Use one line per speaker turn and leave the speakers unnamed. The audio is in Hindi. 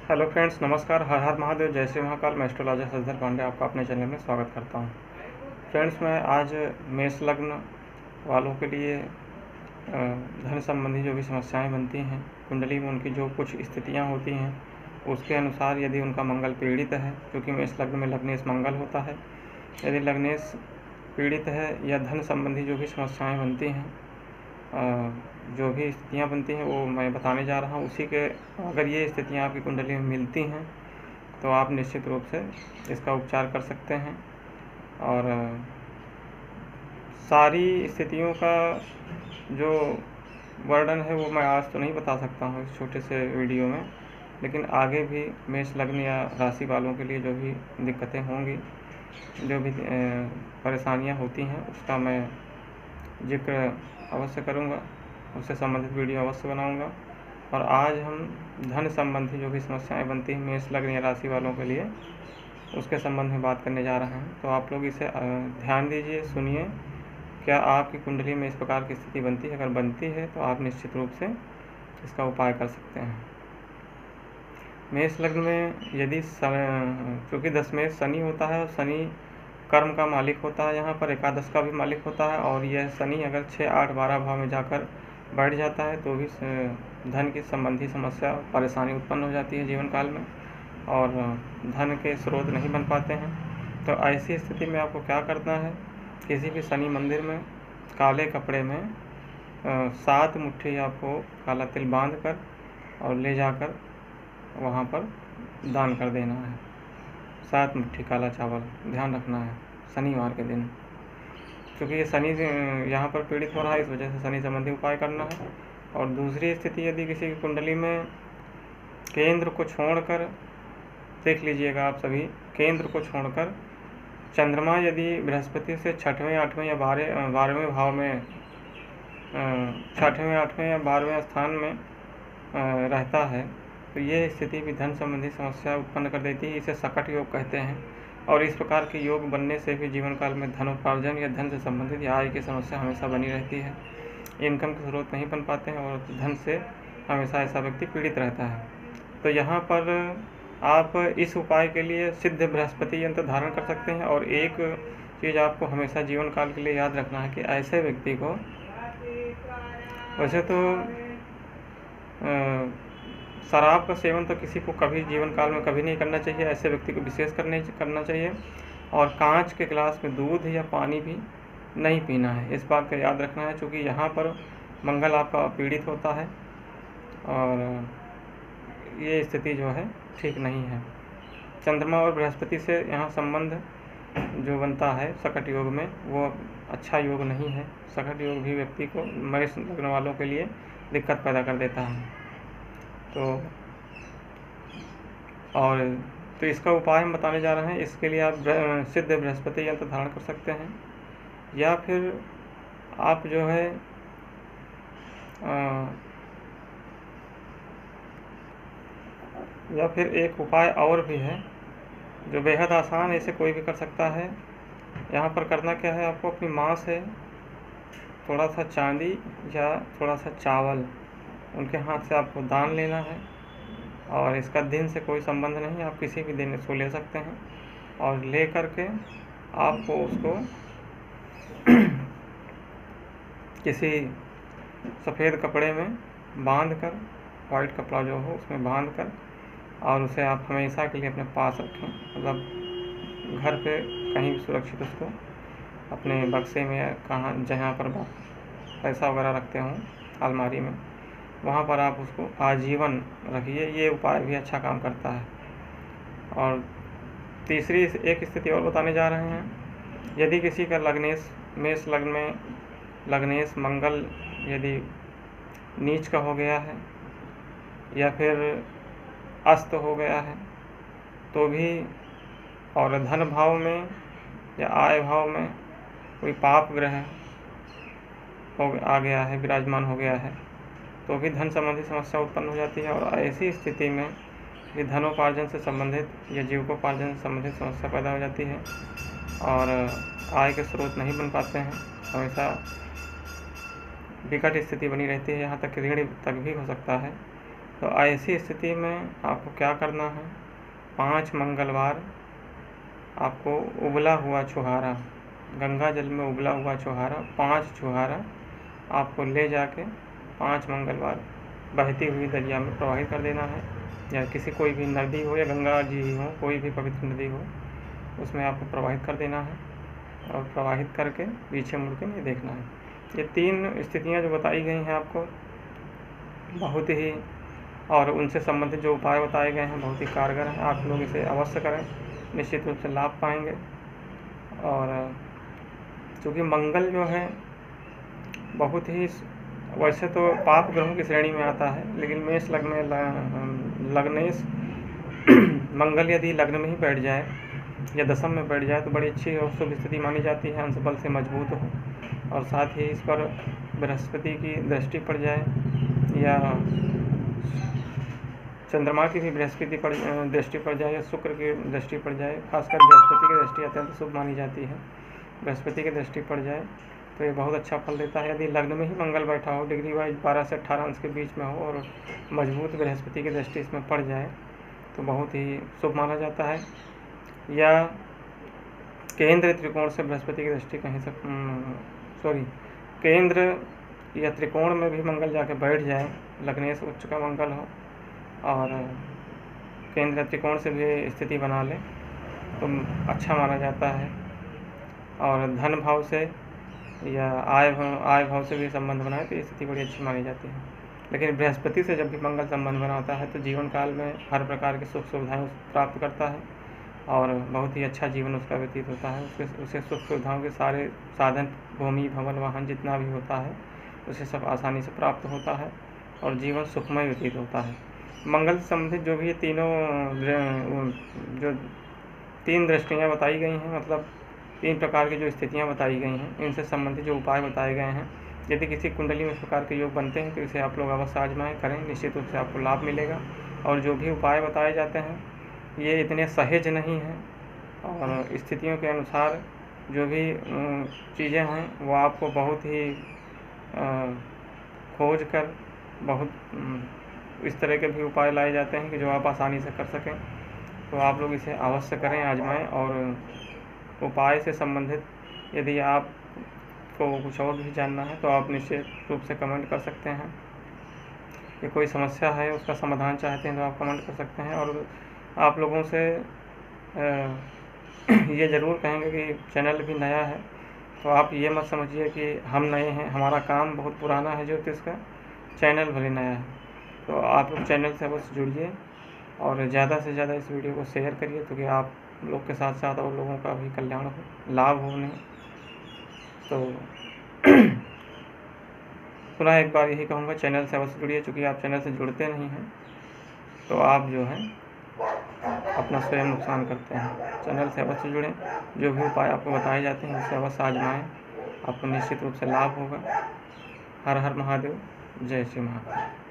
हेलो फ्रेंड्स, नमस्कार। हर हर महादेव, जय श्री महाकाल। मैं एस्ट्रोलॉजर शशिधर पांडे आपका अपने चैनल में स्वागत करता हूं। फ्रेंड्स, मैं आज मेष लग्न वालों के लिए धन संबंधी जो भी समस्याएं बनती हैं, कुंडली में उनकी जो कुछ स्थितियां होती हैं उसके अनुसार यदि उनका मंगल पीड़ित है, क्योंकि मेष लग्न में लग्नेश मंगल होता है, यदि लग्नेश पीड़ित है या धन संबंधी जो भी समस्याएँ बनती हैं, जो भी स्थितियाँ बनती हैं वो मैं बताने जा रहा हूँ। उसी के अगर ये स्थितियाँ आपकी कुंडली में मिलती हैं तो आप निश्चित रूप से इसका उपचार कर सकते हैं। और सारी स्थितियों का जो वर्णन है वो मैं आज तो नहीं बता सकता हूँ इस छोटे से वीडियो में, लेकिन आगे भी मेष लग्न या राशि वालों के लिए जो भी दिक्कतें होंगी, जो भी परेशानियाँ होती हैं, उसका मैं जिक्र अवश्य करूँगा, उससे संबंधित वीडियो अवश्य बनाऊँगा। और आज हम धन संबंधी जो भी समस्याएं बनती हैं मेष लग्न या राशि वालों के लिए, उसके संबंध में बात करने जा रहे हैं। तो आप लोग इसे ध्यान दीजिए, सुनिए। क्या आपकी कुंडली में इस प्रकार की स्थिति बनती है? अगर बनती है तो आप निश्चित रूप से इसका उपाय कर सकते हैं। मेष लग्न में यदि क्योंकि दशमेश शनि होता है और शनि कर्म का मालिक होता है, यहाँ पर एकादश का भी मालिक होता है, और यह शनि अगर 6, 8, 12 भाव में जाकर बैठ जाता है तो भी धन की संबंधी समस्या, परेशानी उत्पन्न हो जाती है जीवन काल में, और धन के स्रोत नहीं बन पाते हैं। तो ऐसी स्थिति में आपको क्या करना है? किसी भी शनि मंदिर में काले कपड़े में 7 मुट्ठी आपको काला तिल बांध कर और ले जाकर वहाँ पर दान कर देना है। 7 मुट्ठी काला चावल, ध्यान रखना है शनिवार के दिन, क्योंकि ये शनि यहाँ पर पीड़ित हो रहा है, इस वजह से शनि संबंधी उपाय करना है। और दूसरी स्थिति, यदि किसी की कुंडली में केंद्र को छोड़कर, देख लीजिएगा आप सभी, केंद्र को छोड़कर चंद्रमा यदि बृहस्पति से 6वें, 8वें या 12वें भाव में, 6वें, 8वें या 12वें स्थान में रहता है, तो ये स्थिति भी धन संबंधी समस्या उत्पन्न कर देती है। इसे सकट योग कहते हैं। और इस प्रकार के योग बनने से भी जीवन काल में धनोपार्जन या धन से संबंधित या आय की समस्या हमेशा बनी रहती है। इनकम के स्रोत नहीं बन पाते हैं और धन से हमेशा ऐसा व्यक्ति पीड़ित रहता है। तो यहाँ पर आप इस उपाय के लिए सिद्ध बृहस्पति यंत्र धारण कर सकते हैं। और एक चीज़ आपको हमेशा जीवन काल के लिए याद रखना है कि ऐसे व्यक्ति को, वैसे तो शराब का सेवन तो किसी को कभी जीवन काल में कभी नहीं करना चाहिए, ऐसे व्यक्ति को विशेष करना चाहिए। और कांच के गिलास में दूध या पानी भी नहीं पीना है, इस बात का याद रखना है, क्योंकि यहाँ पर मंगल आपका पीड़ित होता है और ये स्थिति जो है ठीक नहीं है। चंद्रमा और बृहस्पति से यहाँ संबंध जो बनता है सकट योग में, वो अच्छा योग नहीं है। सकट योग भी व्यक्ति को, मेष लग्न वालों के लिए दिक्कत पैदा कर देता है। तो इसका उपाय हम बताने जा रहे हैं। इसके लिए आप सिद्ध बृहस्पति यंत्र धारण कर सकते हैं, या फिर आप जो है या फिर एक उपाय और भी है जो बेहद आसान है, इसे कोई भी कर सकता है। यहाँ पर करना क्या है, आपको अपनी माँ से थोड़ा सा चांदी या थोड़ा सा चावल उनके हाथ से आपको दान लेना है। और इसका दिन से कोई संबंध नहीं, आप किसी भी दिन इसको ले सकते हैं। और ले करके आपको उसको किसी सफ़ेद कपड़े में बांध कर, वाइट कपड़ा जो हो उसमें बांध कर, और उसे आप हमेशा के लिए अपने पास रखें। मतलब घर पे कहीं भी सुरक्षित उसको अपने बक्से में या कहाँ जहाँ पर पैसा वगैरह रखते हों, अलमारी में, वहाँ पर आप उसको आजीवन रखिए। ये उपाय भी अच्छा काम करता है। और तीसरी एक स्थिति और बताने जा रहे हैं। यदि किसी का लग्नेश, मेष लग्न में लग्नेश मंगल यदि नीच का हो गया है या फिर अस्त हो गया है, तो भी, और धन भाव में या आय भाव में कोई पाप ग्रह आ गया है, विराजमान हो गया है, तो भी धन संबंधी समस्या उत्पन्न हो जाती है। और ऐसी स्थिति में भी धनोपार्जन से संबंधित या जीविकोपार्जन से संबंधित समस्या पैदा हो जाती है और आय के स्रोत नहीं बन पाते हैं। हमेशा विकट स्थिति बनी रहती है, यहाँ तक ऋण तक भी हो सकता है। तो ऐसी स्थिति में आपको क्या करना है, 5 मंगलवार आपको उबला हुआ छुहारा, गंगा जल में उबला हुआ छुहारा, 5 छुहारा आपको ले जाके 5 मंगलवार बहती हुई दरिया में प्रवाहित कर देना है, या किसी कोई भी नदी हो या गंगा जी ही हो, कोई भी पवित्र नदी हो, उसमें आपको प्रवाहित कर देना है और प्रवाहित करके पीछे मुड़ के नहीं देखना है। ये 3 स्थितियाँ जो बताई गई हैं आपको बहुत ही, और उनसे संबंधित जो उपाय बताए गए हैं बहुत ही कारगर हैं। आप लोग इसे अवश्य करें, निश्चित रूप से लाभ पाएंगे। और चूँकि मंगल जो है बहुत ही, वैसे तो पाप ग्रहों की श्रेणी में आता है, लेकिन मेष लग्न में लग्नेश मंगल यदि लग्न में ही बैठ जाए या दशम में बैठ जाए तो बड़ी अच्छी और शुभ स्थिति मानी जाती है, अंश बल से मजबूत हो। और साथ ही इस पर बृहस्पति की दृष्टि पड़ जाए या चंद्रमा की भी दृष्टि पड़ जाए या शुक्र की दृष्टि पड़ जाए, खासकर बृहस्पति की दृष्टि अत्यंत शुभ मानी जाती है। बृहस्पति की दृष्टि पड़ जाए तो ये बहुत अच्छा फल देता है। यदि लग्न में ही मंगल बैठा हो, डिग्री वाइज 12 से 18 अंश के बीच में हो और मजबूत बृहस्पति की दृष्टि इसमें पड़ जाए तो बहुत ही शुभ माना जाता है। या केंद्र त्रिकोण से बृहस्पति की दृष्टि केंद्र या त्रिकोण में भी मंगल जाके बैठ जाए, लग्नेश उच्च का मंगल हो और केंद्र त्रिकोण से भी स्थिति बना ले तो अच्छा माना जाता है। और धन भाव से या आय भाव से भी संबंध बनाए तो ये स्थिति बड़ी अच्छी मानी जाती है। लेकिन बृहस्पति से जब भी मंगल संबंध बनाता है तो जीवन काल में हर प्रकार की सुख सुविधाएँ प्राप्त करता है और बहुत ही अच्छा जीवन उसका व्यतीत होता है। उसे सुख सुविधाओं के सारे साधन, भूमि, भवन, वाहन जितना भी होता है उसे सब आसानी से प्राप्त होता है और जीवन सुखमय व्यतीत होता है। मंगल से संबंधित जो भी ये जो 3 दृष्टियाँ बताई गई हैं, मतलब 3 प्रकार की जो स्थितियाँ बताई गई हैं, इनसे संबंधित जो उपाय बताए गए हैं, यदि किसी कुंडली में इस प्रकार के योग बनते हैं तो इसे आप लोग अवश्य आजमाएं, करें, निश्चित रूप से आपको लाभ मिलेगा। और जो भी उपाय बताए जाते हैं ये इतने सहज नहीं हैं और स्थितियों के अनुसार जो भी चीज़ें हैं वो आपको बहुत ही खोज कर बहुत इस तरह के भी उपाय लाए जाते हैं कि जो आप आसानी से कर सकें। तो आप लोग इसे अवश्य करें, आजमाएं। और उपाय से संबंधित यदि आपको कुछ और भी जानना है तो आप निश्चित रूप से कमेंट कर सकते हैं। ये कोई समस्या है उसका समाधान चाहते हैं तो आप कमेंट कर सकते हैं। और आप लोगों से ये ज़रूर कहेंगे कि चैनल भी नया है तो आप ये मत समझिए कि हम नए हैं, हमारा काम बहुत पुराना है ज्योतिष का, चैनल भले नया है। तो आप लोग चैनल से अवश्य जुड़िए और ज़्यादा से ज़्यादा इस वीडियो को शेयर करिए क्योंकि आप लोग के साथ साथ और लोगों का भी कल्याण हो, लाभ हो उन्हें। तो पुनः एक बार यही कहूँगा, चैनल से अवश्य जुड़िए। चूँकि आप चैनल से जुड़ते नहीं हैं तो आप जो है अपना स्वयं नुकसान करते हैं। चैनल से अवश्य जुड़ें, जो भी उपाय आपको बताए जाते हैं उससे अवश्य आजमाएं, आपको निश्चित रूप से लाभ होगा। हर हर महादेव, जय श्री महाकाल।